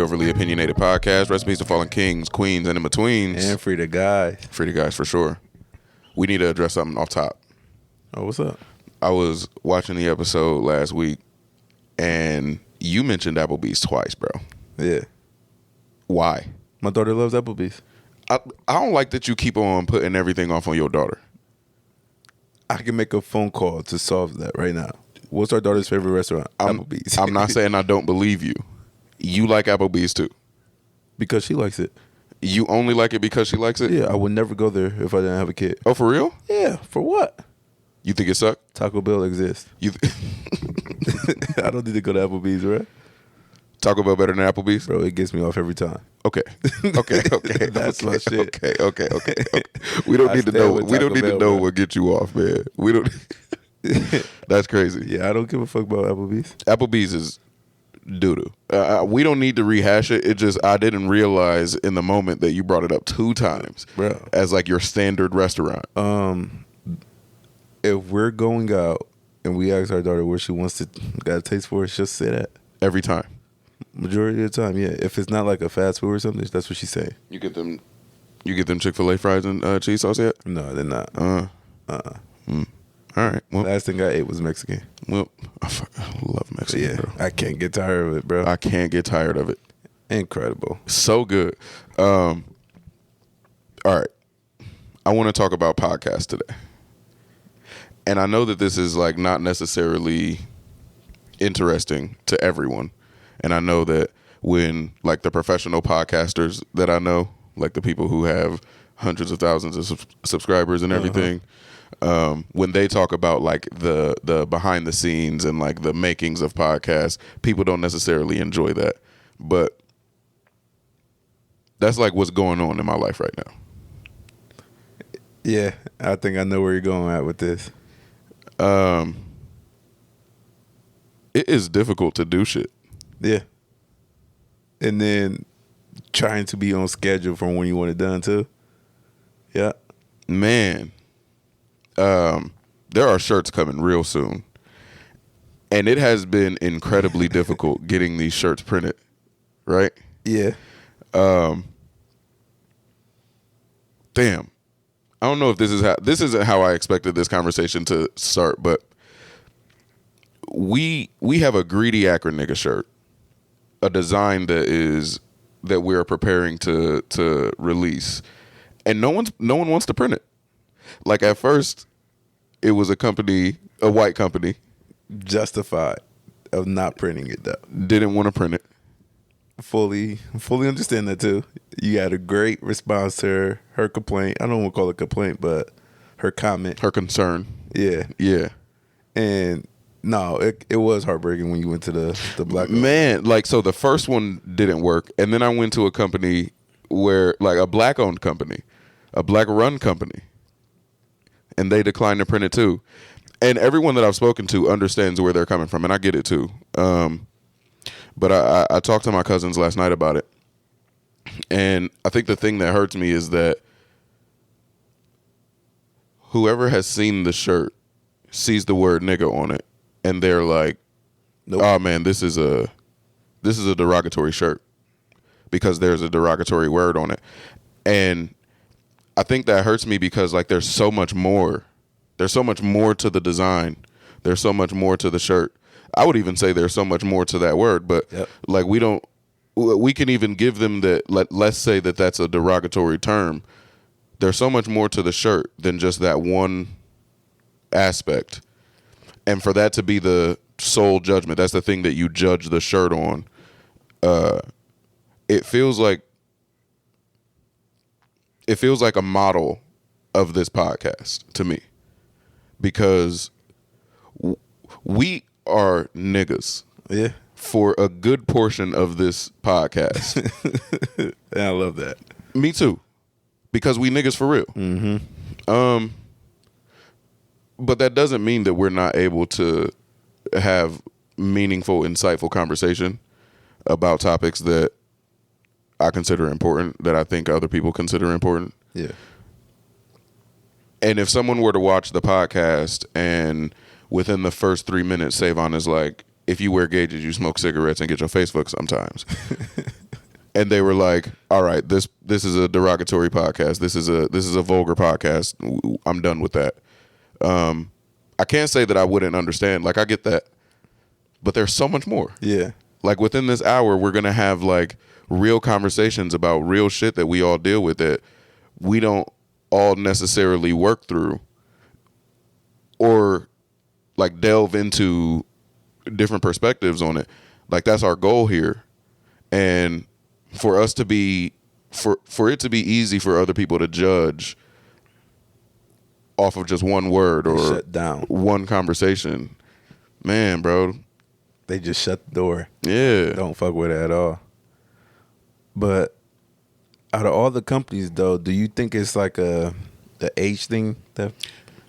Overly Opinionated podcast. Recipes to fallen kings, queens, and in betweens. And free the guys. Free the guys for sure. We need to address something off top. Oh, what's up? I was watching the episode last week, and you mentioned Applebee's twice, bro. Yeah. Why? My daughter loves Applebee's. I don't like that you keep on putting everything off on your daughter. I can make a phone call to solve that right now. What's our daughter's favorite restaurant? Applebee's. I'm not saying I don't believe you. You like Applebee's too. Because she likes it. You only like it because she likes it? Yeah, I would never go there if I didn't have a kid. Oh, for real? Yeah, for what? You think it sucked? Taco Bell exists. I don't need to go to Applebee's, right? Taco Bell better than Applebee's? Bro, it gets me off every time. Okay. That's my shit. Okay. We don't need to know. We don't need to know what gets you off, man. We don't. That's crazy. Yeah, I don't give a fuck about Applebee's. Applebee's is doo-doo. We don't need to rehash it. It just, I didn't realize in the moment that you brought it up 2 times, bro, as like your standard restaurant. If we're going out and we ask our daughter where she wants to got a taste for it, she'll say that every time. Majority of the time, yeah. If it's not like a fast food or something, that's what she say. You get them Chick-fil-A fries and cheese sauce yet? No, they're not. All right. Well, last thing I ate was Mexican. Well, I love Mexican, yeah, bro. I can't get tired of it, bro. I can't get tired of it. Incredible. So good. All right. I want to talk about podcasts today. And I know that this is like not necessarily interesting to everyone. And I know that when like the professional podcasters that I know, like the people who have hundreds of thousands of subscribers and everything, when they talk about like the behind the scenes and like the makings of podcasts, people don't necessarily enjoy that. But that's like what's going on in my life right now. Yeah, I think I know where you're going at with this. It is difficult to do shit. Yeah. And then trying to be on schedule from when you want it done too. Yeah. Man. There are shirts coming real soon. And it has been incredibly difficult getting these shirts printed. Right? Yeah. Damn. I don't know if this isn't how I expected this conversation to start, but we have a greedy Akron nigga shirt. A design that we are preparing to release, and no one wants to print it. Like at first, it was a white company, justified of not printing it though. Didn't want to print it. Fully understand that too. You had a great response to her complaint. I don't want to call it a complaint, but her comment, her concern. Yeah. And no, it was heartbreaking when you went to the black man. Like, so the first one didn't work, and then I went to a company where, like, a black-owned company, a black-run company, and they declined to print it too. And everyone that I've spoken to understands where they're coming from, and I get it too. But I talked to my cousins last night about it, and I think the thing that hurts me is that whoever has seen the shirt sees the word nigga on it, and they're like, nope. Oh man, this is a derogatory shirt because there's a derogatory word on it. And I think that hurts me because like there's so much more. There's so much more to the design. There's so much more to the shirt. I would even say there's so much more to that word, but like we can even give them that, let's say that that's a derogatory term. There's so much more to the shirt than just that one aspect. And for that to be the sole judgment, that's the thing that you judge the shirt on. It feels like a model of this podcast to me, because we are niggas. Yeah. For a good portion of this podcast. And I love that. Me too. Because we niggas for real. Mm-hmm. But that doesn't mean that we're not able to have meaningful, insightful conversation about topics that I consider important, that I think other people consider important. Yeah. And if someone were to watch the podcast and within the first 3 minutes, Savon is like, if you wear gauges, you smoke cigarettes and get your face fucked sometimes. and they were like, "All right, this is a derogatory podcast. This is a vulgar podcast. I'm done with that." I can't say that I wouldn't understand. Like, I get that, but there's so much more. Yeah. Like, within this hour, we're gonna have like real conversations about real shit that we all deal with that we don't all necessarily work through or like delve into different perspectives on it. Like, that's our goal here. And for us to be for it to be easy for other people to judge off of just one word or shut down one conversation, man, bro, they just shut the door. Yeah. Don't fuck with it at all. But out of all the companies though, do you think it's like the age thing that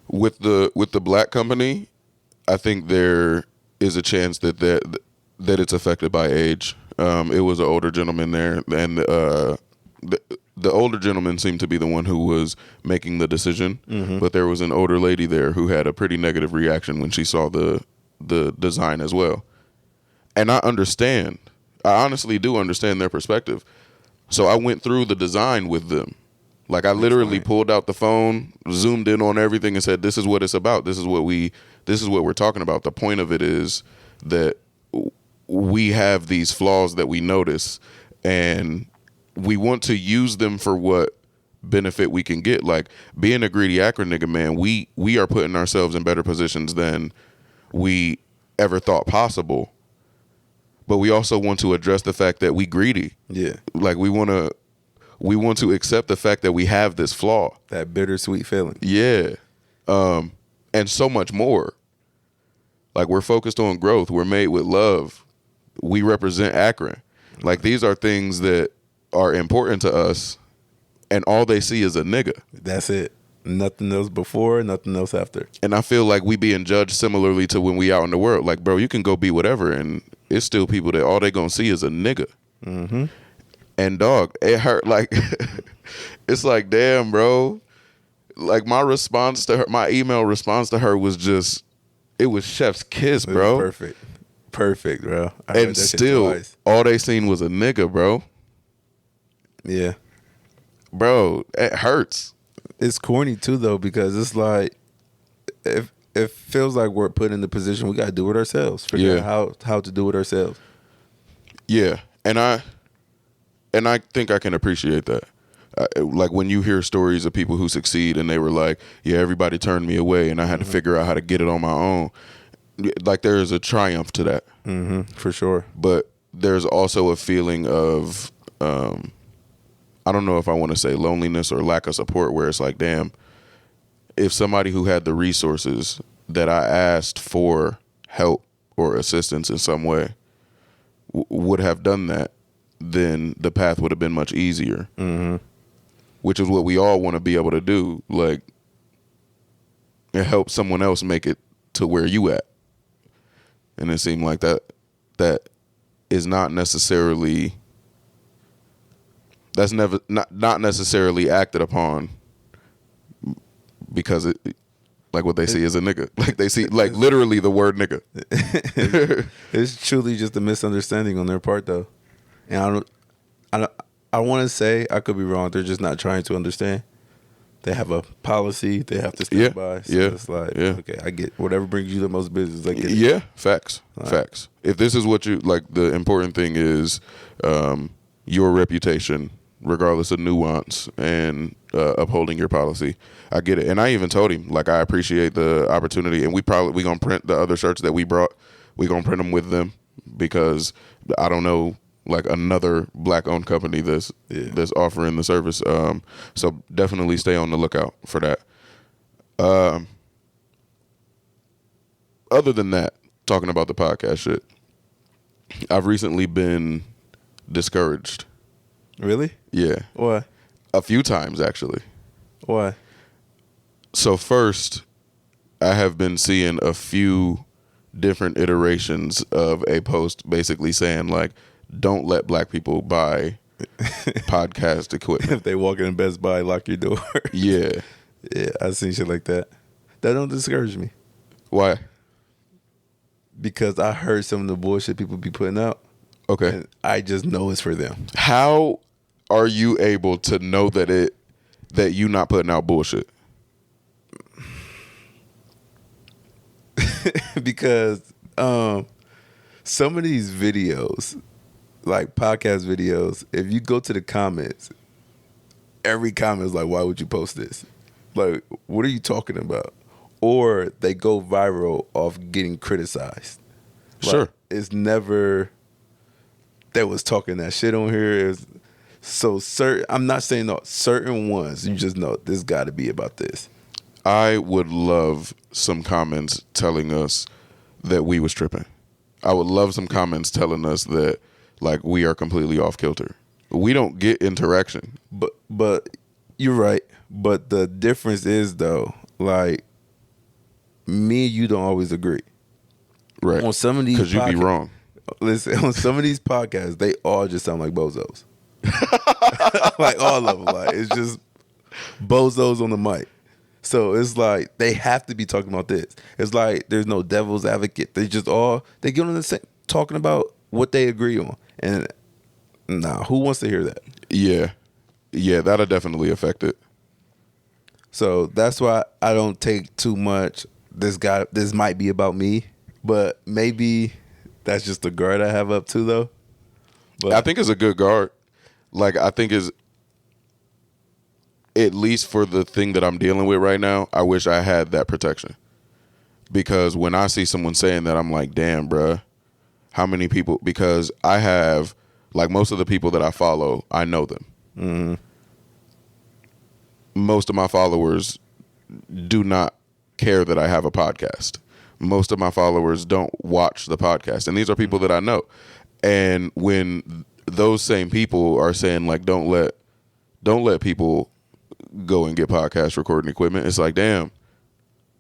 with the black company, I think there is a chance that it's affected by age. It was an older gentleman there, and the older gentleman seemed to be the one who was making the decision. Mm-hmm. But there was an older lady there who had a pretty negative reaction when she saw the design as well. And I understand. I honestly do understand their perspective. So I went through the design with them. Like, I literally pulled out the phone, zoomed in on everything, and said, "This is what it's about. This is what we're talking about. The point of it is that we have these flaws that we notice, and we want to use them for what benefit we can get. Like, being a greedy acro nigga, man, we are putting ourselves in better positions than we ever thought possible. But we also want to address the fact that we greedy. Yeah. Like, we want to accept the fact that we have this flaw. That bittersweet feeling. Yeah. And so much more. Like, we're focused on growth. We're made with love. We represent Akron. Like, these are things that are important to us, and all they see is a nigga. That's it. Nothing else before, nothing else after. And I feel like we being judged similarly to when we out in the world. Like, bro, you can go be whatever, and it's still people that all they gonna see is a nigga. Mm-hmm. And dog, it hurt. Like, it's like, damn, bro. Like, my response to her, my email response to her was just, it was chef's kiss, bro. Perfect, bro. And still, all they seen was a nigga, bro. Yeah. Bro, it hurts. It's corny too, though, because it's like, it feels like we're put in the position we got to do it ourselves. Figure out how to do it ourselves. Yeah. And I think I can appreciate that. Like, when you hear stories of people who succeed and they were like, yeah, everybody turned me away and I had to figure out how to get it on my own. Like, there is a triumph to that. Mm-hmm, for sure. But there's also a feeling of, I don't know if I want to say loneliness or lack of support, where it's like, damn, if somebody who had the resources that I asked for help or assistance in some way would have done that, then the path would have been much easier. Mm-hmm. Which is what we all want to be able to do. Like, and help someone else make it to where you at. And it seemed like that is not necessarily, that's never not necessarily acted upon, because it, like, what they see is a nigga. Like, they see, like, literally the word nigga. It's truly just a misunderstanding on their part, though. And I want to say, I could be wrong, they're just not trying to understand. They have a policy they have to stand by. So it's like, okay, I get whatever brings you the most business. I get it. Yeah, facts. Facts. If this is what you like, the important thing is your reputation, regardless of nuance, and upholding your policy. I get it. And I even told him, like, I appreciate the opportunity, and we gonna print the other shirts that we brought. We gonna print them with them, because I don't know, like, another black-owned company that's offering the service. So definitely stay on the lookout for that. Other than that, talking about the podcast shit, I've recently been discouraged. Really? Yeah. Why? A few times, actually. Why? So first, I have been seeing a few different iterations of a post basically saying, like, don't let black people buy podcast equipment. If they walk in Best Buy, lock your door. Yeah. Yeah, I've seen shit like that. That don't discourage me. Why? Because I heard some of the bullshit people be putting out. Okay. And I just know it's for them. How are you able to know that you not putting out bullshit? Because some of these videos, like podcast videos, if you go to the comments, every comment is like, why would you post this? Like, what are you talking about? Or they go viral off getting criticized. Like, Sure. it's never that was talking that shit on here. I'm not saying no, certain ones, you just know this got to be about this. I would love some comments telling us that we was tripping. I would love some comments telling us that like we are completely off kilter. We don't get interaction. But you're right. But the difference is though, like me and you don't always agree. Right. On some of these because you be wrong. Listen, on some of these podcasts, they all just sound like bozos. Like all of them. Like it's just bozos on the mic. So it's like they have to be talking about this. It's like there's no devil's advocate. They get on the same talking about what they agree on. And nah, who wants to hear that? Yeah. Yeah, that'll definitely affect it. So that's why I don't take too much. This might be about me, but maybe that's just the guard I have up too, though. But I think it's a good guard. Like, I think is at least for the thing that I'm dealing with right now, I wish I had that protection. Because when I see someone saying that, I'm like, damn, bruh, how many people? Because I have, like, most of the people that I follow, I know them. mm-hmm. Most of my followers do not care that I have a podcast. Most of my followers don't watch the podcast. And these are people that I know. And when those same people are saying, like, don't let people go and get podcast recording equipment, it's like, damn,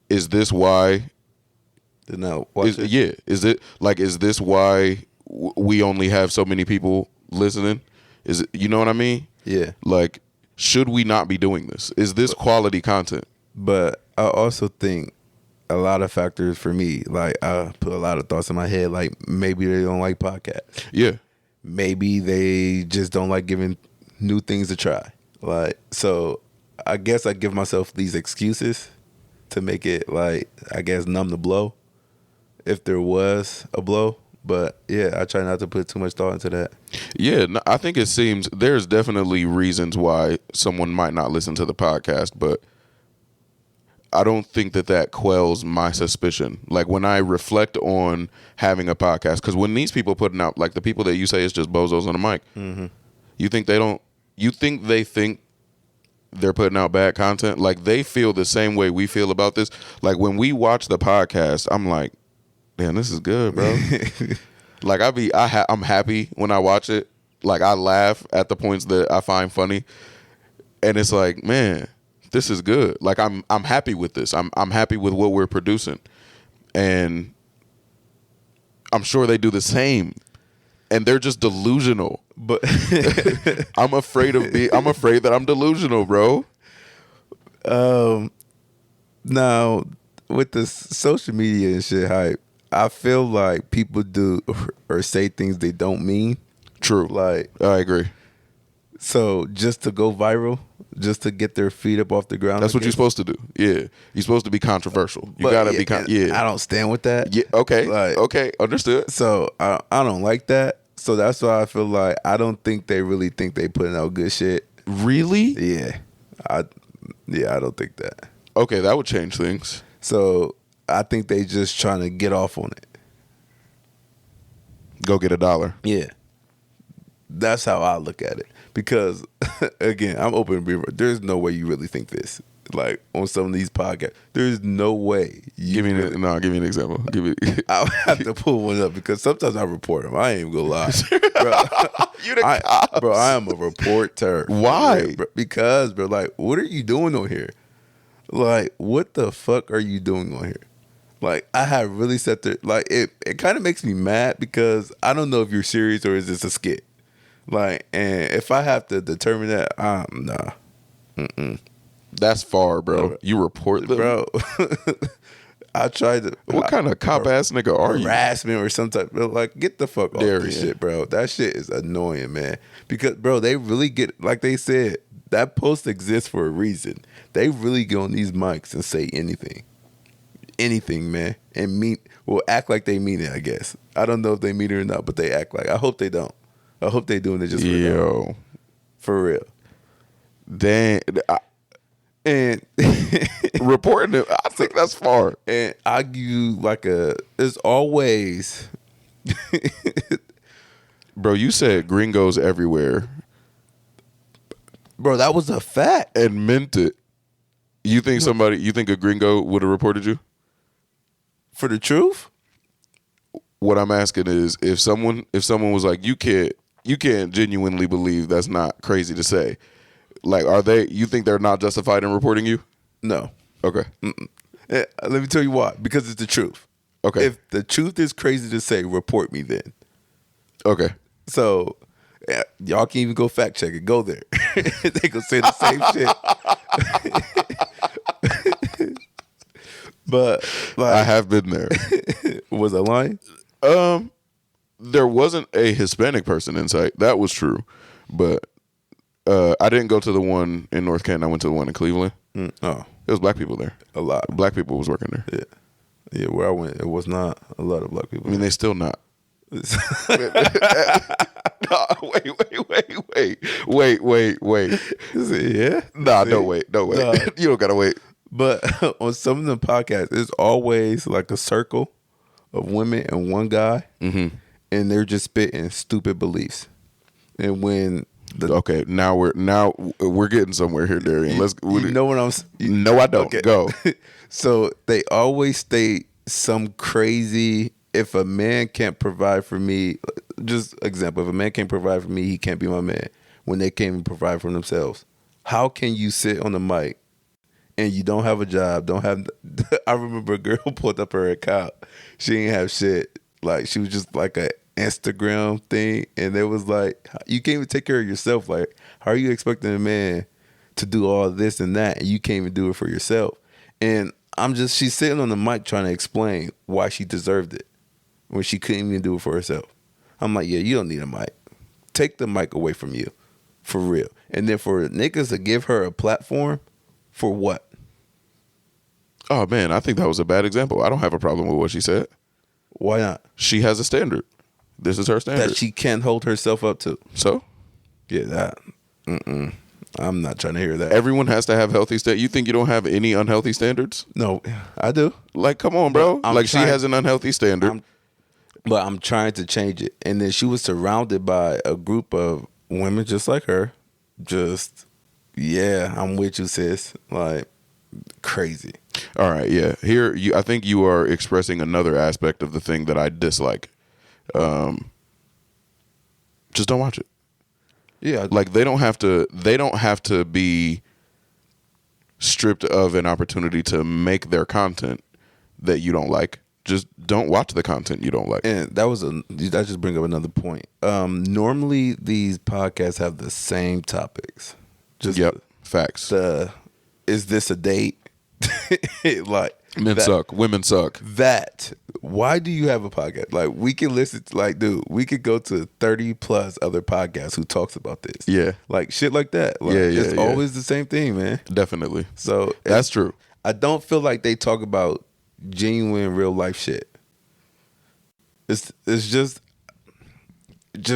is this why? No, watch it. Yeah. Is this why we only have so many people listening? Is it, you know what I mean? Yeah. Like, should we not be doing this? Is this quality content? But I also think a lot of factors for me, like I put a lot of thoughts in my head, like maybe they don't like podcasts. Yeah. Maybe they just don't like giving new things a try. Like, so I guess I give myself these excuses to make it, like, I guess, numb the blow if there was a blow. But yeah, I try not to put too much thought into that. Yeah, no, I think it seems there's definitely reasons why someone might not listen to the podcast, but I don't think that quells my suspicion. Like when I reflect on having a podcast, because when these people putting out, like the people that you say is just bozos on the mic, Mm-hmm. you think they think they're putting out bad content? Like they feel the same way we feel about this. Like when we watch the podcast, I'm like, damn, this is good, bro. Like I'm happy when I watch it. Like I laugh at the points that I find funny, and it's like, man, this is good. Like I'm happy with this. I'm happy with what we're producing, and I'm sure they do the same. And they're just delusional. But I'm afraid that I'm delusional, bro. now with the social media and shit hype, I feel like people do or say things they don't mean. True. Like, I agree. so just to go viral, just to get their feet up off the ground. That's what you're supposed to do. Yeah. You're supposed to be controversial. You But gotta yeah, be yeah. I don't stand with that. Yeah, okay. Like, Okay, understood. So I don't like that. So that's why I feel like I don't think they really think they putting out good shit. Really? Yeah. I don't think that. Okay, that would change things. So I think they just trying to get off on it. Go get $1. Yeah. That's how I look at it. Because again, I'm open to be. There's no way you really think this. Like on some of these podcasts, there's no way. Give me an example. Give me. I'll have to pull one up because sometimes I report them. I ain't even gonna lie, bro. I am a reporter. Why? Bro, because, bro, like, what are you doing on here? Like, what the fuck are you doing on here? Like, I have really set there. Like, it kind of makes me mad because I don't know if you're serious or is this a skit. Like, and if I have to determine that, nah. That's far, bro. You report them? Bro. I tried to. What kind of cop ass nigga are you? Harassment or some type. Like, get the fuck off Darian. this shit, bro. That shit is annoying, man. Because, bro, they really get, like they said, that post exists for a reason. They really get on these mics and say anything. Anything, man. And act like they mean it, I guess. I don't know if they mean it or not, but they act like. I hope they don't. I hope they doing it just for real. Dang. And Reporting it, I think that's far. And I give you like it's always. Bro, you said gringos everywhere. Bro, that was a fact. And meant it. You think a gringo would have reported you? For the truth? What I'm asking is if someone was like, you can't genuinely believe that's not crazy to say. Like, you think they're not justified in reporting you? No. Okay. Let me tell you why. Because it's the truth. Okay. If the truth is crazy to say, report me then. Okay. So, y'all can even go fact check it. Go there. They gonna say the same shit. But, like, I have been there. Was I lying? There wasn't a Hispanic person in sight. That was true. But I didn't go to the one in North Canton. I went to the one in Cleveland. Oh. It was black people there. A lot. Black people was working there. Yeah. Yeah, where I went, it was not a lot of black people. I mean, they still not. No, wait. Yeah? Nah, don't wait. Nah. You don't gotta wait. But on some of the podcasts, it's always like a circle of women and one guy, and they're just spitting stupid beliefs. And when okay, now we're getting somewhere here, Darian. you know what I'm. No, I don't. Okay. Go. So they always state some crazy. If a man can't provide for me, just example. If a man can't provide for me, he can't be my man. When they can't even provide for themselves, how can you sit on the mic and you don't have a job? Don't have. I remember a girl pulled up her account. She didn't have shit. Like, she was just like a Instagram thing, and it was like, you can't even take care of yourself. Like, how are you expecting a man to do all this and that, and you can't even do it for yourself? And she's sitting on the mic trying to explain why she deserved it when she couldn't even do it for herself. I'm like, yeah, you don't need a mic. Take the mic away from you, for real. And then for niggas to give her a platform, for what? Oh man, I think that was a bad example. I don't have a problem with what she said. Why not? She has a standard. This is her standard That she can't hold herself up to. So, yeah, that. I'm not trying to hear that. Everyone has to have healthy standards. You think you don't have any unhealthy standards? No, I do. Like, come on, bro. Like, she has an unhealthy standard. But I'm trying to change it. And then she was surrounded by a group of women just like her. Just, yeah, I'm with you, sis. Like, crazy. All right, yeah. Here, I think you are expressing another aspect of the thing that I dislike. Just don't watch it. Yeah, like they don't have to be stripped of an opportunity to make their content that you don't like. Just don't watch the content you don't like. And that just brings up another point. Normally these podcasts have the same topics. Just facts. Is this a date? Like, men suck, women suck. Why do you have a podcast? Like, we can listen to, like, dude, we could go to 30 plus other podcasts who talks about this. Yeah. Like, shit like that. Like, it's always the same thing, man. Definitely. So that's true. I don't feel like they talk about genuine real life shit. It's just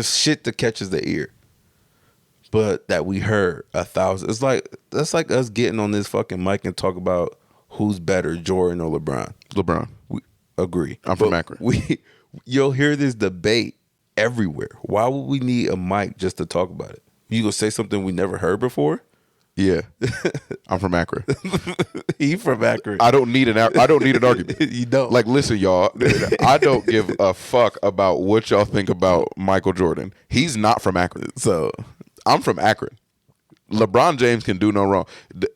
shit that catches the ear. But that we heard 1,000. That's like us getting on this fucking mic and talk about who's better, Jordan or LeBron. LeBron. We agree. I'm from Akron. You'll hear this debate everywhere. Why would we need a mic just to talk about it? You gonna say something we never heard before? Yeah. I'm from Akron. He from Akron. I don't need an argument. You don't. Like, listen, y'all. I don't give a fuck about what y'all think about Michael Jordan. He's not from Akron. So I'm from Akron. LeBron James can do no wrong.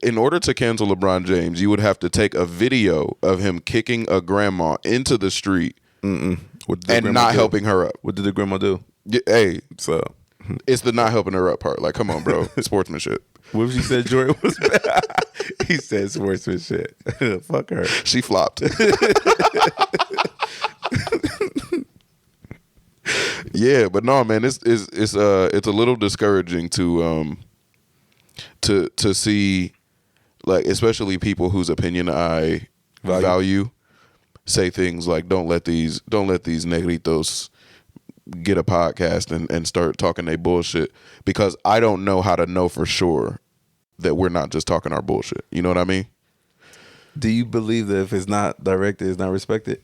In order to cancel LeBron James, you would have to take a video of him kicking a grandma into the street and not helping her up. What did the grandma do? Hey, So It's the not helping her up part. Like, come on, bro. Sportsmanship. What if she said Jordan was bad? He said sportsmanship. Fuck her. She flopped. Yeah, but no, man, it's a little discouraging to see, like, especially people whose opinion I value say things like, don't let these negritos get a podcast and start talking they bullshit, because I don't know how to know for sure that we're not just talking our bullshit. You know what I mean? Do you believe that if it's not directed, it's not respected?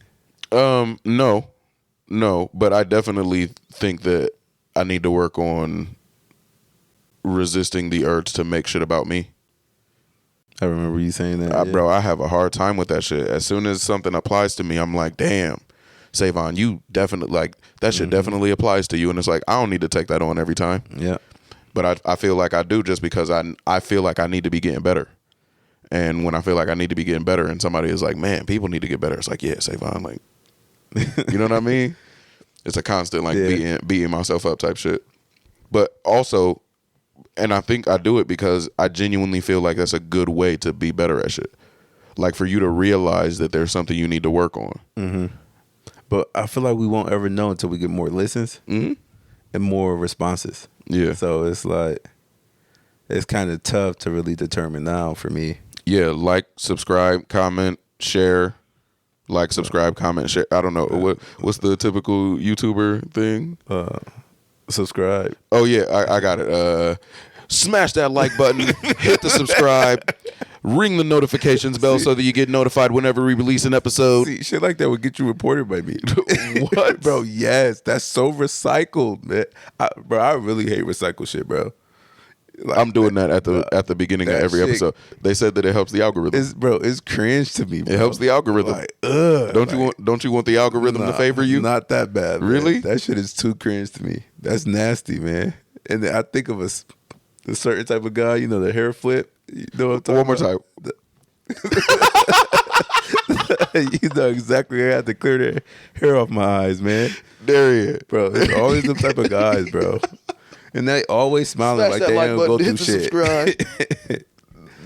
No, but I definitely think that I need to work on resisting the urge to make shit about me. I remember you saying that. Bro, I have a hard time with that shit. As soon as something applies to me, I'm like, damn, Savon, you definitely, like, that shit definitely applies to you. And it's like, I don't need to take that on every time. Yeah. But I feel like I do, just because I feel like I need to be getting better. And when I feel like I need to be getting better and somebody is like, man, people need to get better, it's like, yeah, Savon, like, you know what I mean? It's a constant, like, beating myself up type shit. But also, and I think I do it because I genuinely feel like that's a good way to be better at shit. Like, for you to realize that there's something you need to work on. Mm-hmm. But I feel like we won't ever know until we get more listens and more responses. Yeah. So it's like, it's kind of tough to really determine now for me. Yeah, like, subscribe, comment, share. Like, subscribe, comment, share. I don't know. What's the typical YouTuber thing? Subscribe. Oh, yeah, I got it. Smash that like button. Hit the subscribe. Ring the notifications bell so that you get notified whenever we release an episode. See, shit like that would get you reported by me. What? Bro, yes. That's so recycled, man. I really hate recycled shit, bro. Like, I'm doing that at the beginning of every episode. They said that it helps the algorithm. It's cringe to me, bro. It helps the algorithm. Like, don't you want the algorithm to favor you? Not that bad. Really? Man. That shit is too cringe to me. That's nasty, man. And then I think of a certain type of guy, you know, the hair flip. You know what I'm talking One more about? time. You know exactly. I had to clear the hair off my eyes, man. There he is. Bro, there's always them type of guys, bro. And they always smiling like they don't go through shit.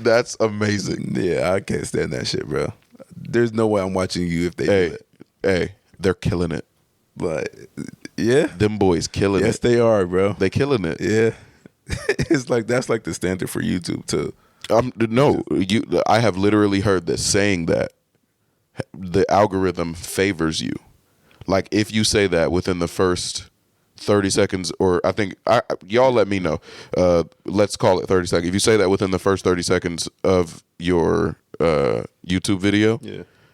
That's amazing. Yeah, I can't stand that shit, bro. There's no way I'm watching you if they do that. Hey, they're killing it. But yeah, them boys killing it. Yes, they are, bro. They killing it. Yeah. It's like, that's like the standard for YouTube too. I have literally heard that saying that the algorithm favors you. Like, if you say that within the first 30 seconds, or I think, y'all let me know. Let's call it 30 seconds. If you say that within the first 30 seconds of your YouTube video,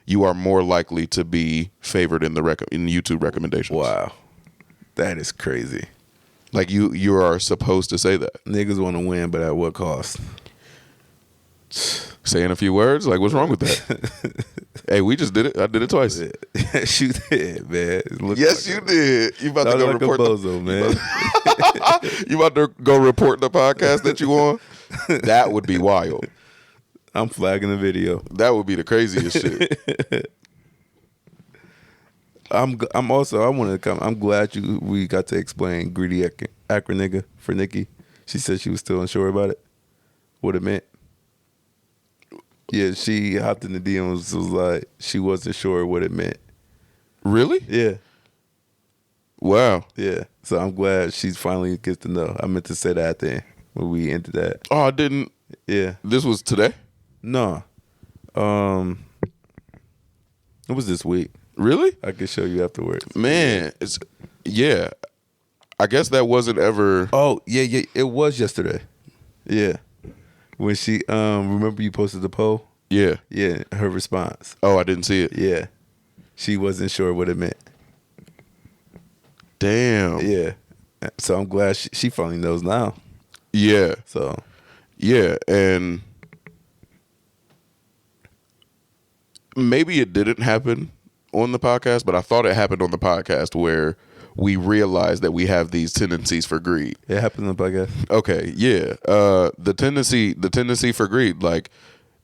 you are more likely to be favored in YouTube recommendations. Wow. That is crazy. Like, you are supposed to say that. Niggas want to win, but at what cost? Saying a few words? Like, what's wrong with that? Hey, we just did it. I did it twice. Yes, you did, man. Yes, you did. You about to go report bozo, man. You about to go report the podcast that you on? That would be wild. I'm flagging the video. That would be the craziest shit. I'm glad we got to explain greedy Akron nigga for Nikki. She said she was still unsure about it. What it meant. Yeah, she hopped in the DMs, was like, she wasn't sure what it meant. Really? Yeah. Wow. Yeah. So I'm glad she finally gets to know. I meant to say that then when we ended that. Oh, I didn't. Yeah. This was today? No. It was this week. Really? I can show you afterwards. Man, yeah. I guess that wasn't ever. Oh, yeah. It was yesterday. Yeah. When she, remember you posted the poll? Yeah. Yeah, her response. Oh, I didn't see it. Yeah. She wasn't sure what it meant. Damn. Yeah. So I'm glad she finally knows now. Yeah. So. Yeah, and maybe it didn't happen on the podcast, but I thought it happened on the podcast where we realized that we have these tendencies for greed. It happened on the podcast. Okay, yeah. The tendency for greed. Like,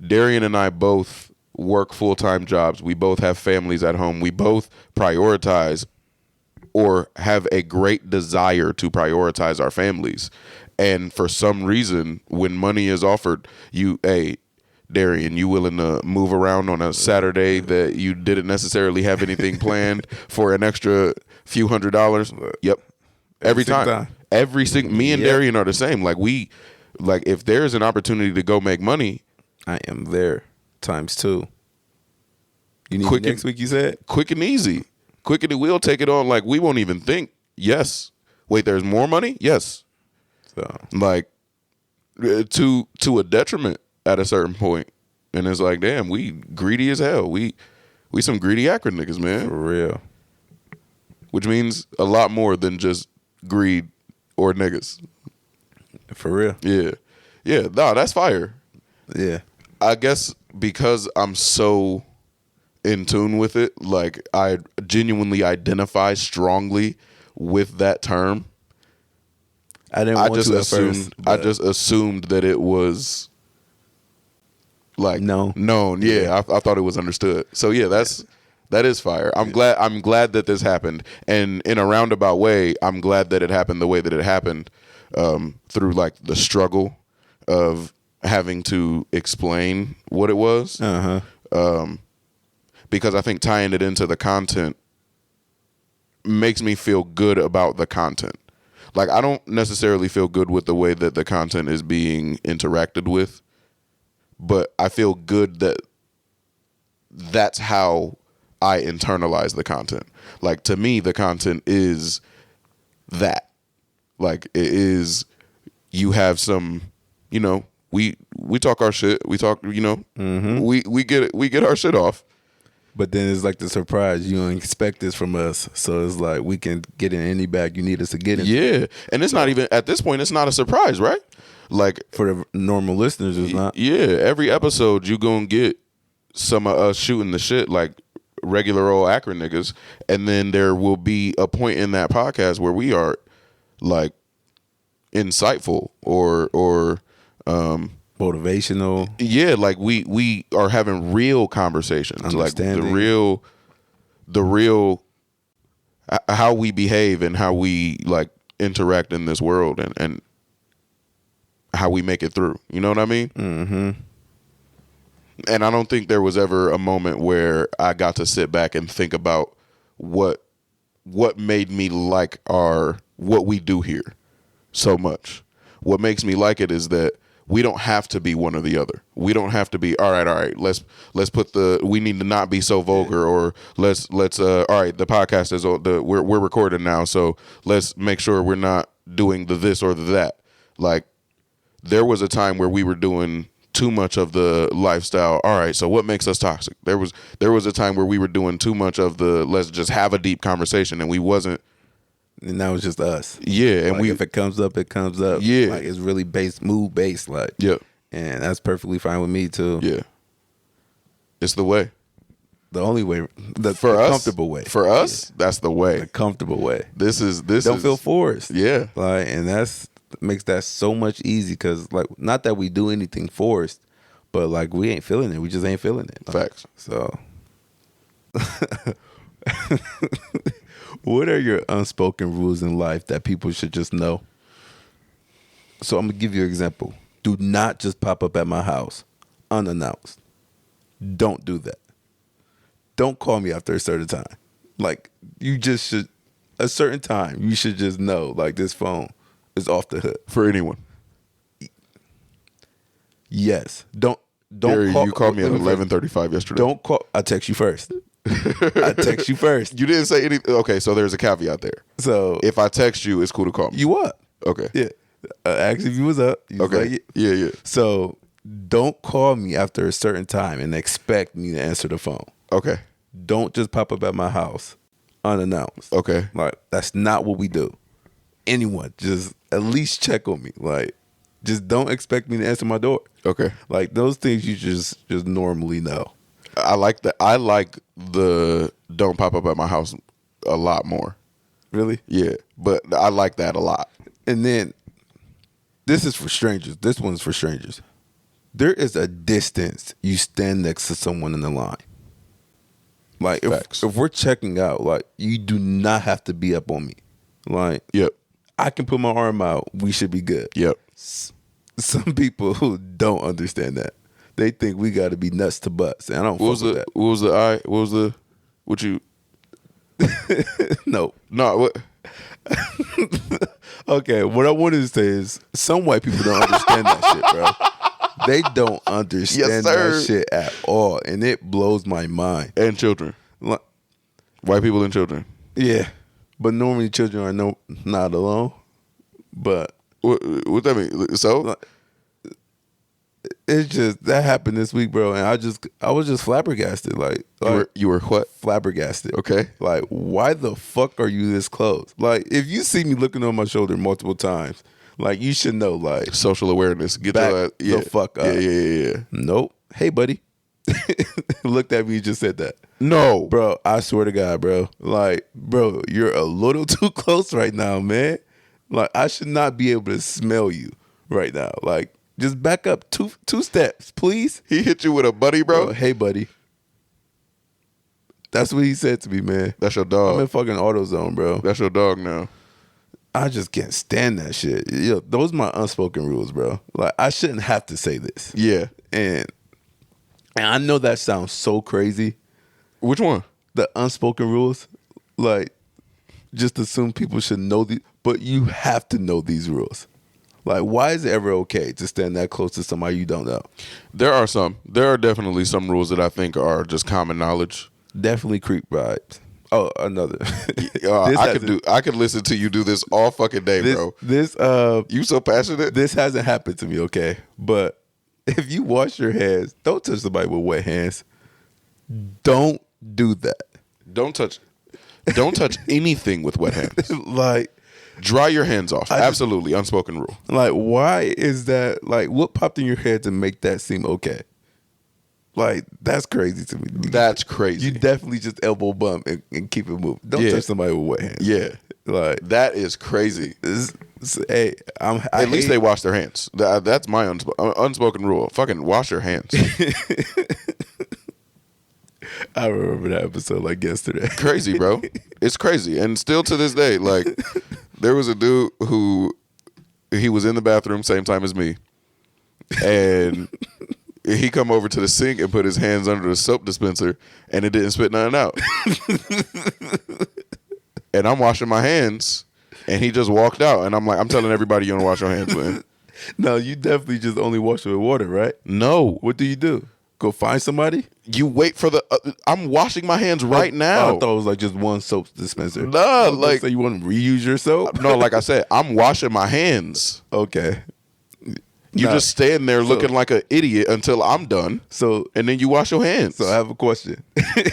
Darian and I both work full-time jobs. We both have families at home. We both prioritize or have a great desire to prioritize our families. And for some reason, when money is offered, hey, Darian, you willing to move around on a Saturday that you didn't necessarily have anything planned for an extra few $100s? Yep. Every time. Me and Darian are the same. Like if there's an opportunity to go make money, I am there times 2. You need quick next week, you said? Quick and easy. Quick and we'll take it on. Like, we won't even think. Yes. Wait, there's more money? Yes. So, like, to a detriment at a certain point. And it's like, damn, we greedy as hell. We some greedy Akron niggas, man. For real. Which means a lot more than just greed or niggas. For real. Yeah. Yeah, nah, that's fire. Yeah. I guess because I'm so in tune with it, like, I genuinely identify strongly with that term. I just assumed that it was like known. Yeah, I thought it was understood. So yeah, that is fire. I'm glad that this happened, and in a roundabout way, I'm glad that it happened the way that it happened, through like the struggle of having to explain what it was. Because I think tying it into the content makes me feel good about the content. Like, I don't necessarily feel good with the way that the content is being interacted with, but I feel good that that's how I internalize the content. Like, to me, the content is that. Like, it is, you have some, you know, we talk our shit. We talk, you know, we get our shit off. But then it's like the surprise. You don't expect this from us. So it's like we can get in any bag you need us to get in. Yeah. And it's not even, at this point, it's not a surprise, right? Like, for the normal listeners, it's not. Yeah. Every episode, you going to get some of us shooting the shit like regular old Akron niggas. And then there will be a point in that podcast where we are like insightful or motivational. Yeah, like we are having real conversations, like the real how we behave and how we like interact in this world and how we make it through. You know what I mean? Mm-hmm. And I don't think there was ever a moment where I got to sit back and think about what made me like what we do here so much. What makes me like it is that we don't have to be one or the other. We don't have to be, all right, let's put we need to not be so vulgar, or let's all right, the podcast is we're recording now, so let's make sure we're not doing the this or the that. Like, there was a time where we were doing too much of the lifestyle. All right, so what makes us toxic? There was a time where we were doing too much of the let's just have a deep conversation, and we wasn't. And that was just us. Yeah, and like, if it comes up, it comes up. Yeah, like it's really mood based. Like, yeah, and that's perfectly fine with me too. Yeah, it's the way. The only way, the comfortable way. For us, that's the way. The comfortable way. This don't feel forced. Yeah, like, and that's makes that so much easy, because like, not that we do anything forced, but like, we ain't feeling it. We just ain't feeling it. Like, facts. So. What are your unspoken rules in life that people should just know? So I'm going to give you an example. Do not just pop up at my house unannounced. Don't do that. Don't call me after a certain time. Like, you just should, a certain time, you should just know, like, this phone is off the hook. For anyone. Yes. Don't Gary, call. You called me at 11:35 yesterday. Don't call. I text you first. I text you first. You didn't say anything. Okay, so there's a caveat there. So if I text you, it's cool to call me. You up? Okay. Yeah. Ask if you was up. You okay. Was like, yeah. So don't call me after a certain time and expect me to answer the phone. Okay. Don't just pop up at my house unannounced. Okay. Like, that's not what we do. Anyone, just at least check on me. Like, just don't expect me to answer my door. Okay. Like, those things you just normally know. I like that. I like the don't pop up at my house a lot more. Really? Yeah. But I like that a lot. And then this is for strangers. This one's for strangers. There is a distance you stand next to someone in the line. Like Facts. if we're checking out, like you do not have to be up on me. Like Yep. I can put my arm out. We should be good. Yep. Some people who don't understand that. They think we got to be nuts to butts. And I don't fuck with that. What was the I? What was the? What you? No. No. What? Okay, what I wanted to say is some white people don't understand that shit, bro. They don't understand that shit at all. And it blows my mind. And children. Like, White people and children. yeah. But normally children are not alone. But What that mean? So it's just that happened this week, bro, and I was just flabbergasted. Like you were what? flabbergasted. Okay. Like, why the fuck are you this close? Like, if you see me looking on my shoulder multiple times, like you should know, like Social awareness. Get back the fuck up. Yeah. Nope. Hey, buddy. Looked at me and just said that. No, Bro, I swear to God, bro. Like, bro, you're a little too close right now, man. Like, I should not be able to smell you right now. Like, just back up two steps, please. He hit you with a buddy, bro. Hey, buddy. That's what he said to me, man. That's your dog. I'm in fucking AutoZone, bro. That's your dog now. I just can't stand that shit. Yo, those are my unspoken rules, bro. Like, I shouldn't have to say this. Yeah. And I know that sounds so crazy. Which one? The unspoken rules, like, just assume people should know these, but you have to know these rules. Like, why is it ever okay to stand that close to somebody you don't know? There are definitely some rules that I think are just common knowledge. Definitely creep vibes. Oh, another. I could listen to you do this all fucking day, bro. You so passionate. This hasn't happened to me, okay? But if you wash your hands, don't touch somebody with wet hands. Don't do that. Don't touch anything with wet hands. Like, Dry your hands off. Absolutely. Unspoken rule. like, why is that? Like, what popped in your head to make that seem okay? Like, that's crazy to me. That's crazy. You definitely just elbow bump and keep it moving. Don't touch somebody with wet hands. Yeah. Like, That is crazy. hey, At least they wash their hands. That's my unspoken rule. Fucking wash your hands. I remember that episode like yesterday. Crazy, bro. It's crazy. And still to this day, like, there was a dude who he was in the bathroom same time as me. And he come over to the sink and put his hands under the soap dispenser and it didn't spit nothing out. And I'm washing my hands and he just walked out. And I'm like, I'm telling everybody you don't wash your hands, man. No, you definitely just only wash it with water, right? No. What do? Go find somebody? You wait for the. I'm washing my hands right now. I thought it was like just one soap dispenser. Nah, like so you want to reuse your soap? No, like I said, I'm washing my hands. Okay. You just stand there looking like an idiot until I'm done. So and then you wash your hands. So I have a question.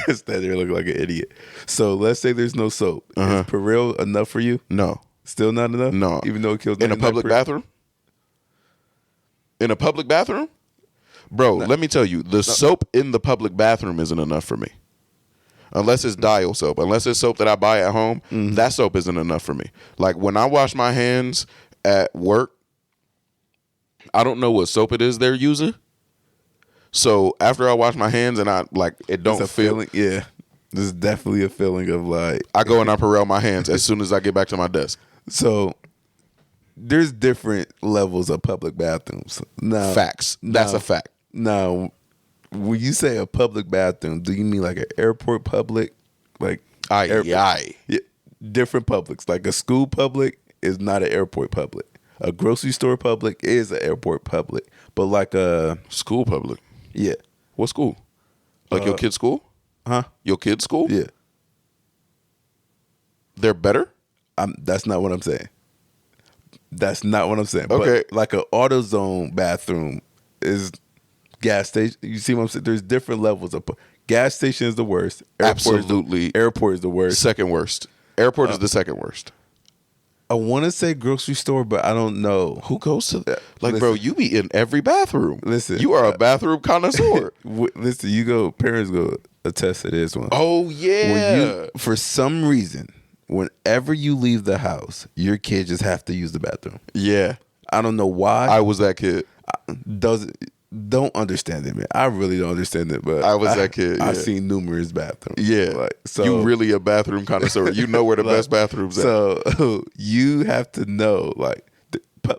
Stand there looking like an idiot. So let's say there's no soap. Is Peril enough for you? No. Still not enough? No. Even though it kills in a public bathroom? In a public bathroom? Bro, let me tell you, the soap in the public bathroom isn't enough for me. Unless it's dial soap. Unless it's soap that I buy at home, that soap isn't enough for me. Like when I wash my hands at work, I don't know what soap it is they're using. So after I wash my hands and I like it don't feel feeling. Yeah. There's definitely a feeling of like I go and I Perel my hands as soon as I get back to my desk. So there's different levels of public bathrooms. Now, Facts. That's a fact. Now, when you say a public bathroom, do you mean like an airport public? Like Yeah, different publics. Like a school public is not an airport public. A grocery store public is an airport public. But like a school public. Yeah. What school? Like your kid's school? Huh? Your kid's school? Yeah. They're better? That's not what I'm saying. That's not what I'm saying. Okay. But like an AutoZone bathroom is gas station. You see what I'm saying? There's different levels of gas station is the worst. Absolutely. Airport is the worst. Second worst. Airport is the second worst. I want to say grocery store, but I don't know. Who goes to that? Like, bro, you be in every bathroom. Listen. You are a bathroom connoisseur. Listen, parents go attest to this one. Oh, yeah. For some reason, whenever you leave the house, your kids just have to use the bathroom. Yeah. I don't know why. I was that kid. don't understand it, man. I really don't understand it, but I was that kid. I've yeah. seen numerous bathrooms. Yeah. Like, so you really a bathroom connoisseur. You know where the like, best bathrooms at. So you have to know, like,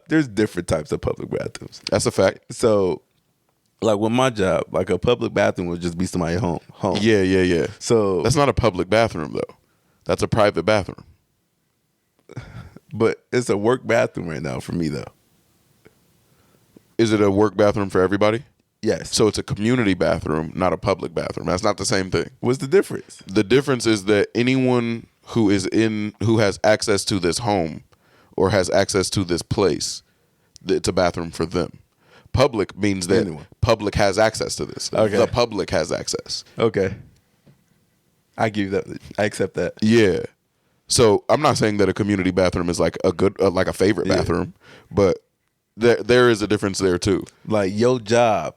there's different types of public bathrooms. That's a fact. So, like, with my job, like, a public bathroom would just be somebody's home. Yeah. So That's not a public bathroom, though. That's a private bathroom. but it's a work bathroom right now for me, though. Is it a work bathroom for everybody? Yes. So it's a community bathroom, not a public bathroom. That's not the same thing. What's the difference? The difference is that anyone who has access to this home or has access to this place, it's a bathroom for them. Public means that public has access to this. Okay. The public has access. Okay. I give you that. I accept that. Yeah. So I'm not saying that a community bathroom is like a good, like a favorite bathroom, but there is a difference there too. Like, your job,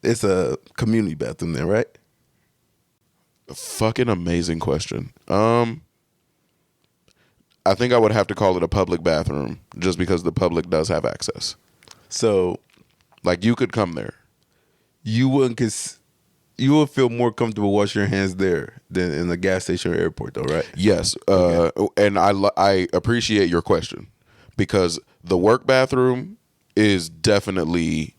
it's a community bathroom there, right? Fucking amazing question. I think I would have to call it a public bathroom just because the public does have access. So, like, you could come there. you wouldn't you would feel more comfortable washing your hands there than in the gas station or airport, though, right? Yes, and I appreciate your question because the work bathroom is definitely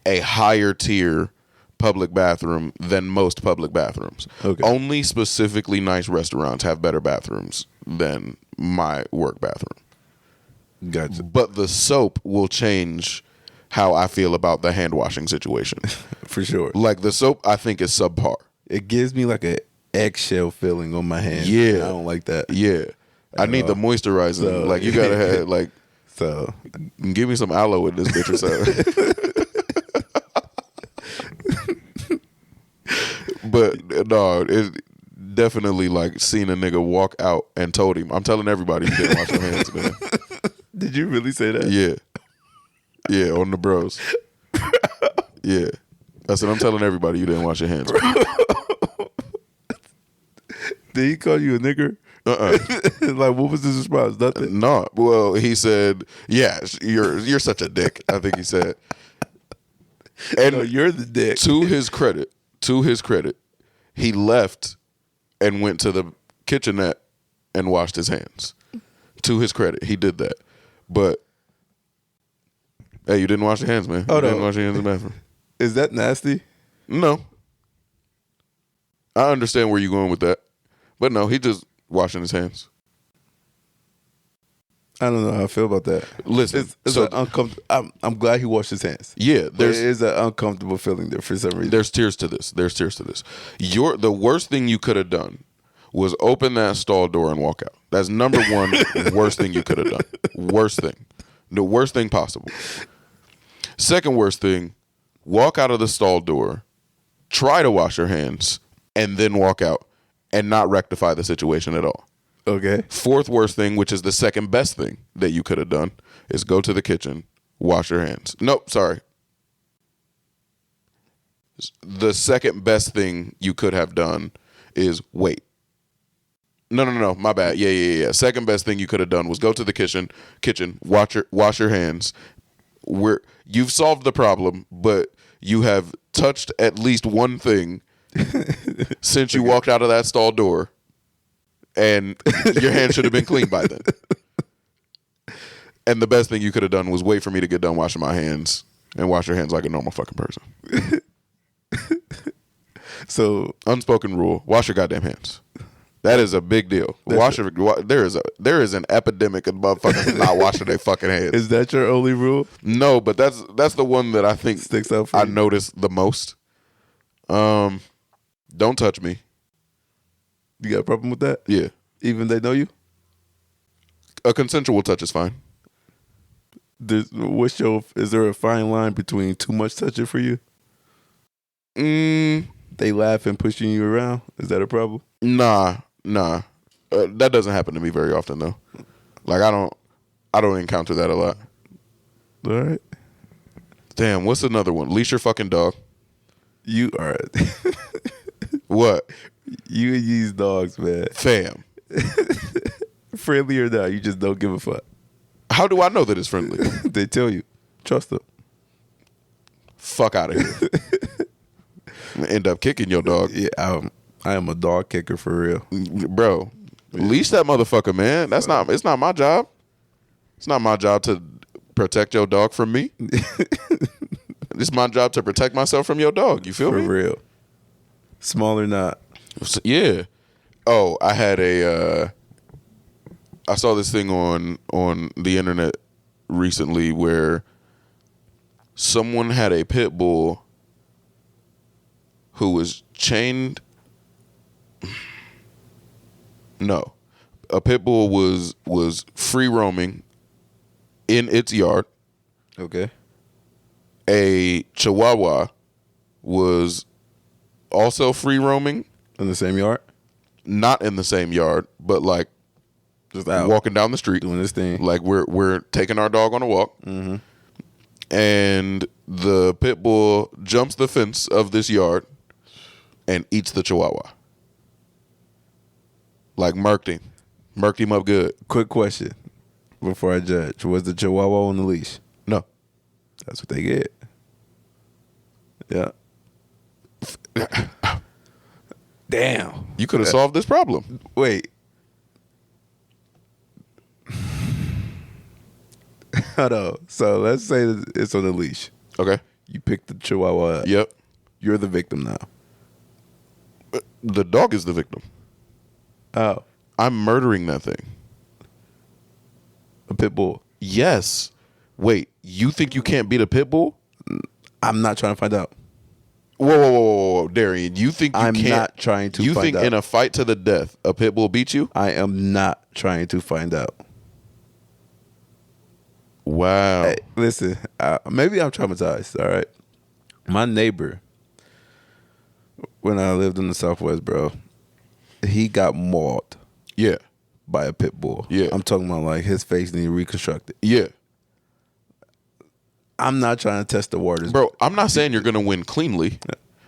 a higher tier public bathroom than most public bathrooms. Okay. Only specifically nice restaurants have better bathrooms than my work bathroom. Gotcha. But the soap will change how I feel about the hand washing situation. For sure. Like, the soap, I think, is subpar. It gives me like an eggshell feeling on my hands. Yeah. And I don't like that. Yeah. I need the moisturizing. So- like, you gotta have, like, So, give me some aloe in this bitch or something. But no, it definitely, like, seeing a nigga walk out and told him, I'm telling everybody you didn't wash your hands, man. did you really say that? Yeah. Yeah, on the bros. Yeah. I said, I'm telling everybody you didn't wash your hands. Did he call you a nigger? Like, what was his response? Nothing. No. Well, he said, yeah, you're such a dick, I think he said. And No, you're the dick. to his credit, he left and went to the kitchenette and washed his hands. To his credit, he did that. But hey, you didn't wash your hands, man. Oh, You no. didn't wash your hands in the bathroom. Is that nasty? No. I understand where you're going with that. But no, he just washing his hands. I don't know how I feel about that. Listen, It's so an uncomfortable. I'm glad he washed his hands. yeah, But there's it is an uncomfortable feeling there for some reason. There's tears to this. The worst thing you could have done was open that stall door and walk out. That's number one worst thing you could have done. Worst thing. The worst thing possible. Second worst thing, walk out of the stall door, try to wash your hands, and then walk out and not rectify the situation at all. Okay. Fourth worst thing, which is the second best thing that you could have done, is go to the kitchen, wash your hands. Nope, sorry. The second best thing you could have done is wait. No, my bad. Yeah. Second best thing you could have done was go to the kitchen, wash your hands. You've solved the problem, but you have touched at least one thing since you walked out of that stall door. And your hands should have been clean by then. And the best thing you could have done was wait for me to get done washing my hands and wash your hands like a normal fucking person. So, Unspoken rule: wash your goddamn hands. That is a big deal. There is an epidemic of motherfuckers not washing their fucking hands. is that your only rule? No, but that's the one that I think Sticks out for I you? notice the most. Don't touch me. You got a problem with that? Yeah, Even they know you? a consensual touch is fine. Is there a fine line between too much touching for you? They laugh and pushing you around. Is that a problem? Nah. That doesn't happen to me very often though. Like I don't encounter that a lot. All right. Damn, what's another one? Leash your fucking dog. You are. What? You and these dogs, man. Fam. Friendly or not, you just don't give a fuck. How do I know that it's friendly? They tell you. Trust them. fuck out of here. End up kicking your dog. Yeah, I am a dog kicker for real. Bro, leash that motherfucker, man. It's not my job. It's not my job to protect your dog from me. It's my job to protect myself from your dog. You feel me? For real. Small or not. Yeah. Oh, I had I saw this thing on the internet recently where someone had a pit bull who was chained. No. A pit bull was free roaming in its yard. Okay. A Chihuahua was also free roaming. In the same yard? Not in the same yard, but like just out walking down the street. doing this thing. Like we're taking our dog on a walk. Mm-hmm. And the pit bull jumps the fence of this yard and eats the Chihuahua. Like murked him up good. Quick question before I judge. Was the Chihuahua on the leash? No. That's what they get. Yeah. Damn. You could have solved this problem. Wait. Hold on. So let's say that it's on the leash. Okay. You pick the Chihuahua up. Yep. You're the victim now. The dog is the victim. Oh. I'm murdering that thing. A pit bull. Yes. Wait, you think you can't beat a pit bull? I'm not trying to find out. Whoa, Darian. You think you I'm can't? not trying to You find think out. in a fight to the death, a pit bull beat you? I am not trying to find out. Wow. Hey, listen, maybe I'm traumatized, all right? My neighbor, when I lived in the Southwest, bro, he got mauled Yeah. by a pit bull. Yeah. I'm talking about like his face needed reconstructed. Yeah. I'm not trying to test the waters. Bro, I'm not saying you're going to win cleanly.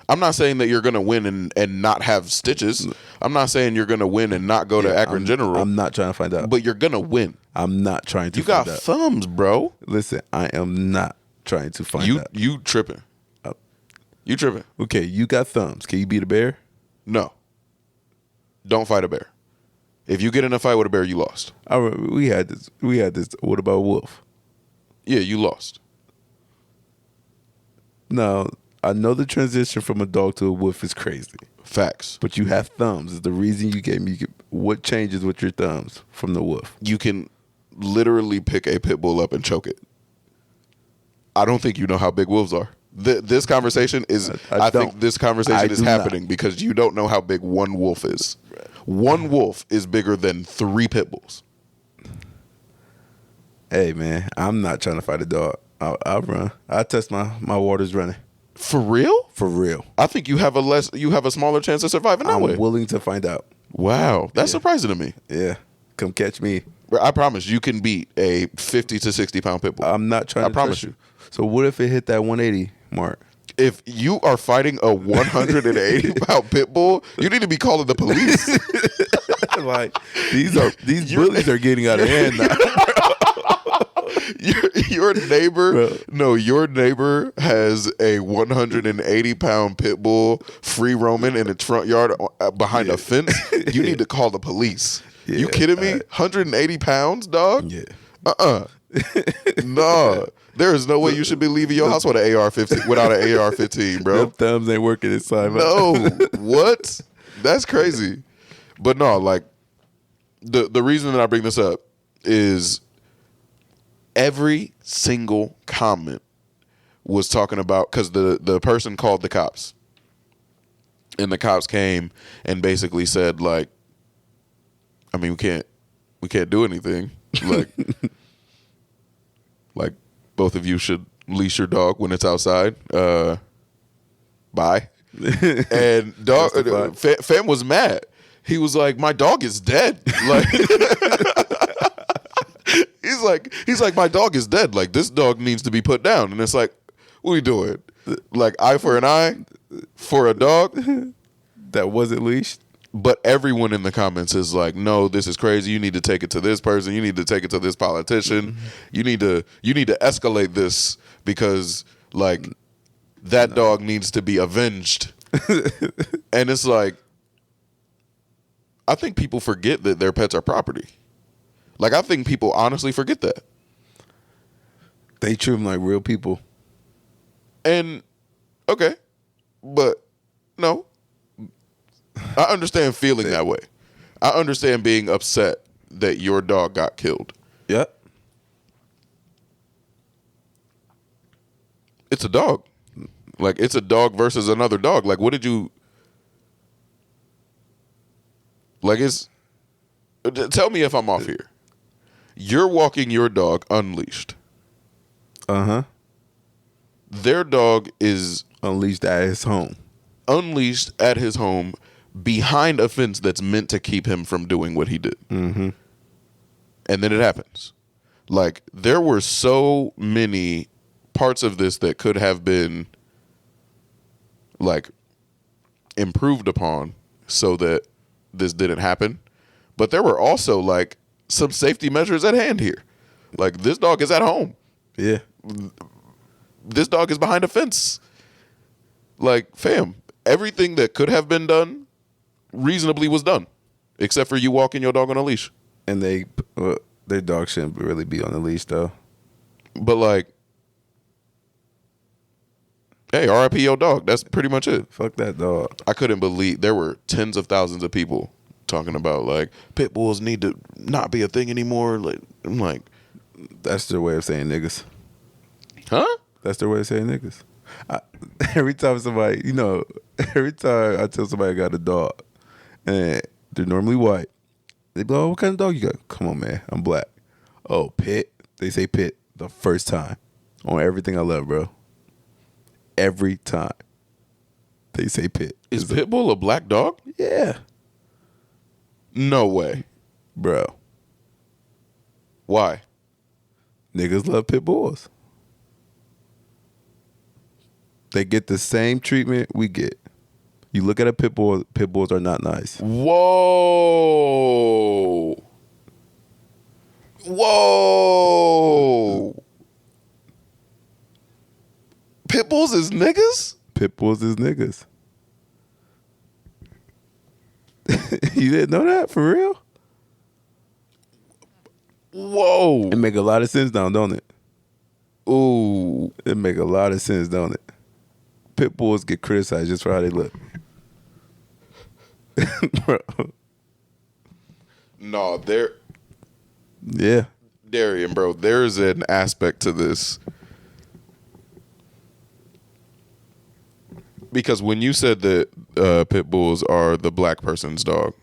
I'm not saying that you're going to win and not have stitches. I'm not saying you're going to win and not go to Akron General. I'm not trying to find out. But you're going to win. I'm not trying to You find got out. thumbs, bro. Listen, I am not trying to find out. You tripping. You tripping. Okay, you got thumbs. Can you beat a bear? No. Don't fight a bear. If you get in a fight with a bear, you lost. We had this. What about a wolf? Yeah, you lost. No, I know the transition from a dog to a wolf is crazy. Facts. But you have thumbs. Is the reason you gave me. What changes with your thumbs from the wolf? You can literally pick a pit bull up and choke it. I don't think you know how big wolves are. This conversation is. I think this conversation is happening because you don't know how big one wolf is. One wolf is bigger than 3 pit bulls. Hey man, I'm not trying to fight a dog. I'll run. I test my waters running. For real? For real. I think you have a smaller chance of surviving that way. I'm willing to find out. Wow, that's surprising to me. Yeah, come catch me. I promise you can beat a 50 to 60 pound pit bull. I'm not trying to promise trust you. So what if it hit that 180 mark? If you are fighting a 180 pound pit bull, you need to be calling the police. Like these bullies are getting out of hand now. Your neighbor, your neighbor has a 180 pound pit bull free roaming in its front yard behind a fence. You need to call the police. Yeah, you kidding me? 180 pounds, dog? Yeah. Nah. There is no way you should be leaving your house with an AR-15 without an AR-15, bro. Them thumbs ain't working this time. No. What? That's crazy. But no, like the reason that I bring this up is every single comment was talking about, because the person called the cops, and the cops came and basically said, like, I mean, we can't do anything. Like both of you should leash your dog when it's outside. Bye. And dog fam was mad. He was like, my dog is dead. Like he's like, my dog is dead. Like, this dog needs to be put down. And it's like, what are you doing? Like, eye for an eye for a dog that wasn't leashed. But everyone in the comments is like, no, this is crazy. You need to take it to this person. You need to take it to this politician. You need to escalate this because, like, that dog needs to be avenged. And it's like, I think people forget that their pets are property. Like, I think people honestly forget that. They treat them like real people. And, okay, but no. I understand feeling that way. I understand being upset that your dog got killed. Yep. It's a dog. Like, it's a dog versus another dog. Like, what did you... Like, it's... Tell me if I'm off here. You're walking your dog unleashed. Uh-huh. Their dog is... Unleashed at his home. Unleashed at his home behind a fence that's meant to keep him from doing what he did. Mm-hmm. And then it happens. Like, there were so many parts of this that could have been, like, improved upon so that this didn't happen. But there were also, like, some safety measures at hand here. Like, this dog is at home. Yeah. This dog is behind a fence. Like, fam, everything that could have been done reasonably was done, except for you walking your dog on a leash. And their dog shouldn't really be on the leash, though. But, like, hey, RIP your dog. That's pretty much it. Fuck that dog. I couldn't believe there were tens of thousands of people talking about, like, pit bulls need to not be a thing anymore. Like, I'm like, that's their way of saying niggas. huh? That's their way of saying niggas. Every time I tell somebody I got a dog, and they're normally white, they be like, oh, what kind of dog you got? Come on, man, I'm black. Oh, Pit. They say Pit the first time on everything I love, bro. Every time they say Pit. Is Pitbull a black dog? Yeah. No way. Bro. Why? Niggas love pit bulls. They get the same treatment we get. You look at a pit bull, pit bulls are not nice. Whoa. Whoa. Pit bulls is niggas? Pit bulls is niggas. You didn't know that? For real? Whoa. It make a lot of sense now, don't it? Ooh. It make a lot of sense, don't it? Pit bulls get criticized just for how they look. Bro. No, Yeah. Darian, bro, there's an aspect to this. Because when you said that pit bulls are the black person's dog,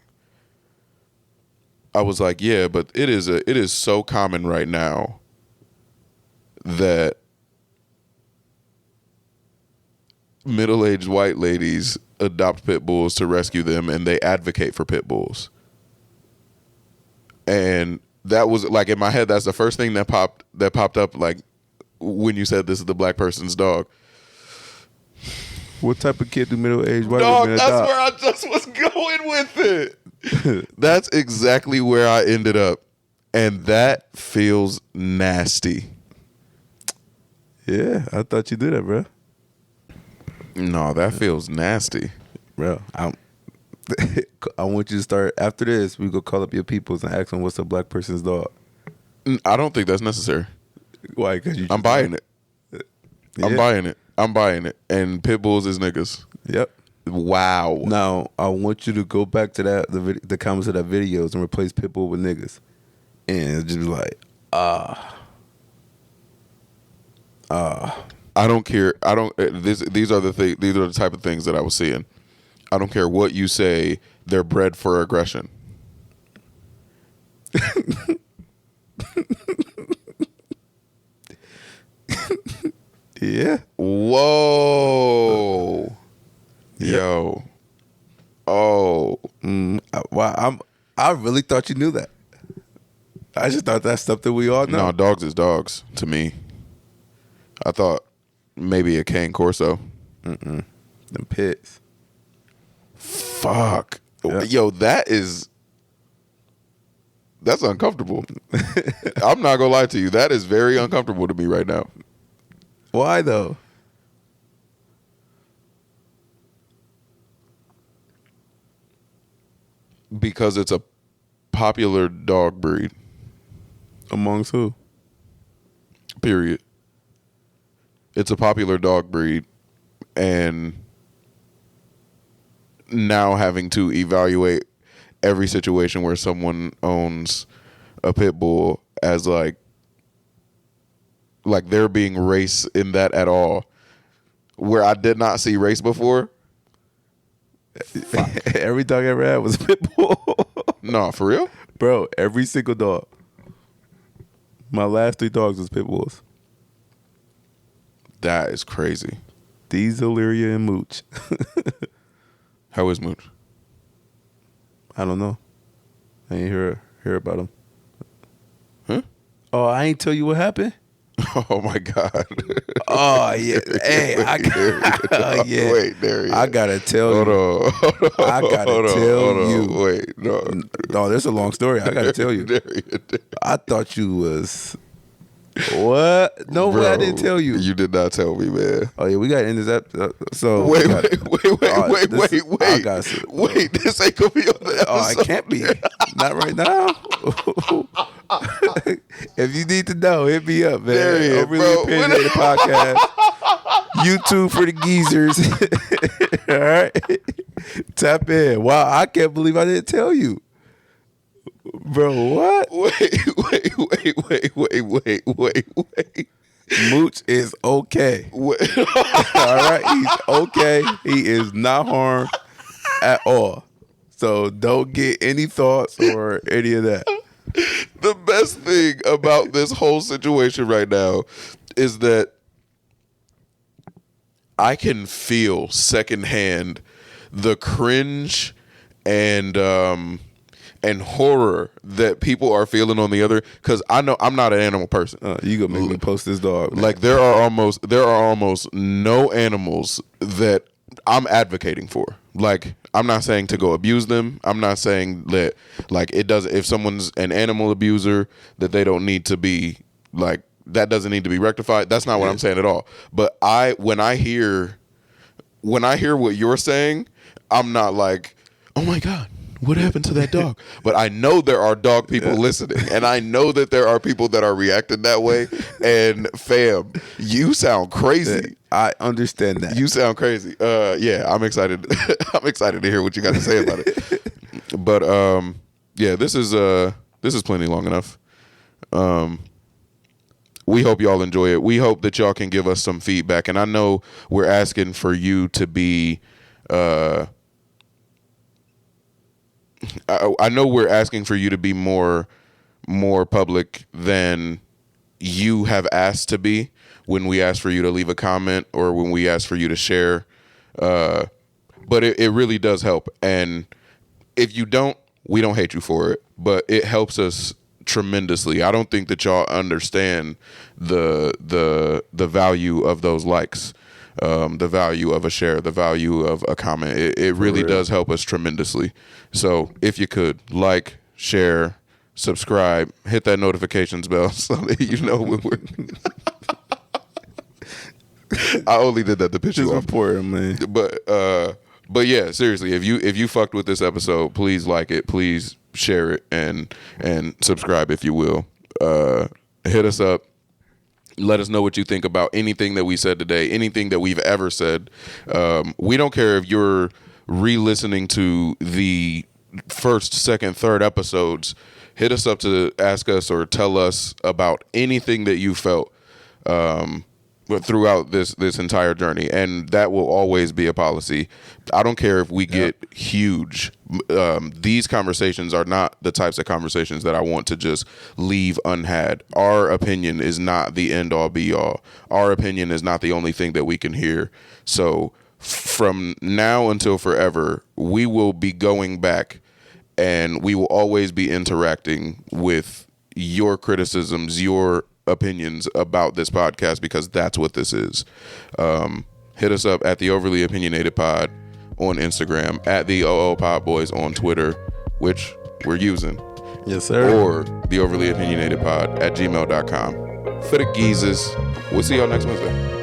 I was like, yeah, but it is so common right now that middle-aged white ladies adopt pit bulls to rescue them, and they advocate for pit bulls. And that was like, in my head, that's the first thing that popped up, like, when you said this is the black person's dog. What type of kid do middle-aged white Dog, women that's adopt? where I just was going with it. That's exactly where I ended up. And that feels nasty. Yeah, I thought you did that, bro. No, that feels nasty. Bro, I want you to start, after this, we go call up your peoples and ask them what's a black person's dog. I don't think that's necessary. Why? Because I'm buying it. Yeah. I'm buying it. And pit bulls is niggas. Yep. Wow. Now, I want you to go back to the comments of that videos and replace Pitbull with niggas. And just be like, I don't care. I don't. These are the type of things that I was seeing. I don't care what you say. They're bred for aggression. yeah. Whoa. Yep. Yo. Oh. Wow. I really thought you knew that. I just thought that's something we all know. No, dogs is dogs to me. I thought maybe a cane corso. Them pits. Fuck. Yep. Yo, that's uncomfortable. I'm not gonna lie to you. That is very uncomfortable to me right now. Why though? Because it's a popular dog breed. Amongst who? Period. It's a popular dog breed, and now having to evaluate every situation where someone owns a pit bull as like there being race in that at all, where I did not see race before. Every dog I ever had was a pit bull. No, for real? Bro, every single dog. My last 3 dogs was pit bulls. That is crazy. Diesel, Lyria, and Mooch. How is Mooch? I don't know. I ain't hear about him. Huh? Oh, I ain't tell you what happened? Oh my God. Oh yeah. Hey, yeah. Wait, there he I is. gotta tell you. Hold on. I gotta tell you. Wait, no. No, there's a long story. I gotta tell you. I thought you was what? No way, I didn't tell you. You did not tell me, man. Oh yeah, we gotta end this episode. So Wait, wait. Wait, this ain't gonna be on the episode. Oh, it can't be. Not right now. If you need to know, hit me up, man. There he is, Overly bro. Opinionated Podcast. YouTube for the geezers. All right. Tap in. Wow, I can't believe I didn't tell you. Bro, what? Wait. Mooch is okay. Wait. All right, he's okay. He is not harmed at all. So don't get any thoughts or any of that. The best thing about this whole situation right now is that I can feel secondhand the cringe and horror that people are feeling on the other, because I know I'm not an animal person. You gonna make me post this dog, man. Like there are almost no animals that I'm advocating for. Like, I'm not saying to go abuse them. I'm not saying that, like, it does, if someone's an animal abuser, that they don't need to be, like, that doesn't need to be rectified. That's not what I'm saying at all. But when I hear what you're saying, I'm not like, oh my God, what happened to that dog? But I know there are dog people listening, and I know that there are people that are reacting that way. And fam, you sound crazy. I understand that. You sound crazy. Yeah, I'm excited. I'm excited to hear what you got to say about it. But yeah, this is plenty long enough. We hope y'all enjoy it. We hope that y'all can give us some feedback. And I know we're asking for you to be. I know we're asking for you to be more public than you have asked to be when we ask for you to leave a comment or when we ask for you to share. But it really does help. And if you don't, we don't hate you for it, but it helps us tremendously. I don't think that y'all understand the value of those likes, the value of a share, the value of a comment. It really does help us tremendously. So if you could like, share, subscribe, hit that notifications bell so that you know when we're. I only did that to piss you off. Important, man. But yeah, seriously, if you fucked with this episode, please like it, please share it, and subscribe if you will. Hit us up. Let us know what you think about anything that we said today, anything that we've ever said. We don't care if you're re-listening to the first, second, third episodes. Hit us up to ask us or tell us about anything that you felt throughout this entire journey, and that will always be a policy. I don't care if we get huge. These conversations are not the types of conversations that I want to just leave unhad. Our opinion is not the end all be all. Our opinion is not the only thing that we can hear. So from now until forever, we will be going back and we will always be interacting with your criticisms, your opinions about this podcast, because that's what this is. Hit us up at the Overly Opinionated Pod on Instagram, at the OO Pod Boys on Twitter, which we're using. Yes, sir. Or the Overly Opinionated Pod at gmail.com. For the geezers, we'll see y'all next Wednesday.